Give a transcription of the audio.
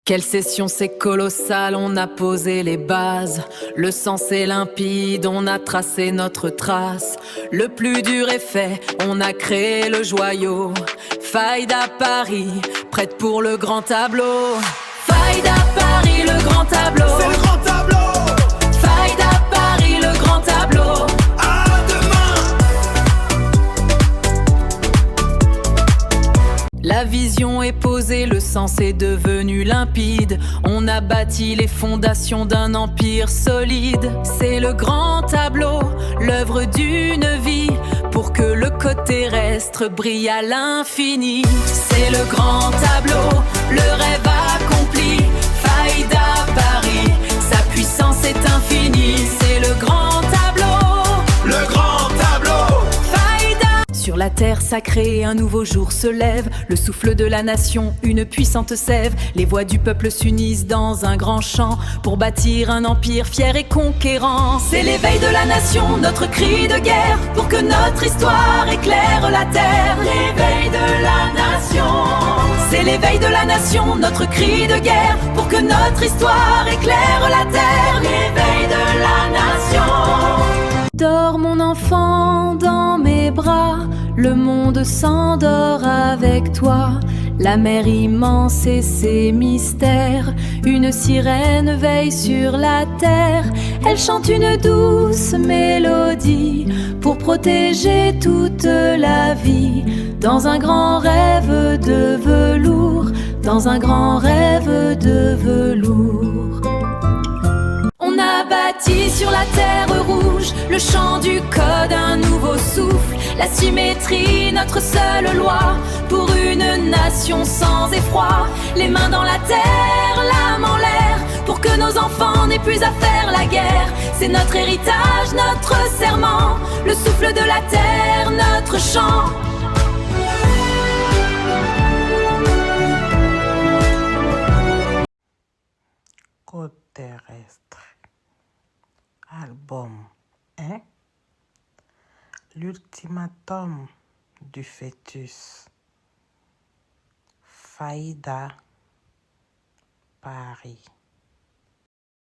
Quelle session, c'est colossal, on a posé les bases. Le sens est limpide, on a tracé notre trace. Le plus dur est fait, on a créé le joyau. Faïda Paris, prête pour le grand tableau. Faïda Paris, le grand tableau. C'est le grand tableau. Faïda Paris, le grand tableau. À demain. La vision est posée, le sens est devenu limpide. On a bâti les fondations d'un empire solide. C'est le grand tableau, l'œuvre d'une vie, pour que le côté terrestre brille à l'infini. C'est le grand tableau, le rêve accompli. Faïda Paris, sa puissance est infinie. C'est le grand tableau, Le grand tableau. Faïda. Sur la terre sacrée, un nouveau jour se lève. Le souffle de la nation, une puissante sève. Les voix du peuple s'unissent dans un grand chant pour bâtir un empire fier et conquérant. C'est l'éveil de la nation, notre cri de guerre, pour que notre histoire éclaire la terre. L'éveil de la nation. C'est l'éveil de la nation, notre cri de guerre, pour que notre histoire éclaire la terre. L'éveil de la nation. Dors mon enfant dans mes bras, le monde s'endort avec toi. La mer immense et ses mystères, une sirène veille sur la terre. Elle chante une douce mélodie pour protéger toute la vie. Dans un grand rêve de velours, dans un grand rêve de velours. On a bâti sur la terre rouge le chant du code, un nouveau souffle, la symétrie, notre seule loi, pour une nation sans effroi. Les mains dans la terre, l'âme en l'air, pour que nos enfants n'aient plus à faire la guerre. C'est notre héritage, notre serment, le souffle de la terre, notre chant. Côte terrestre. Album 1. L'ultimatum du fœtus. Faïda Paris.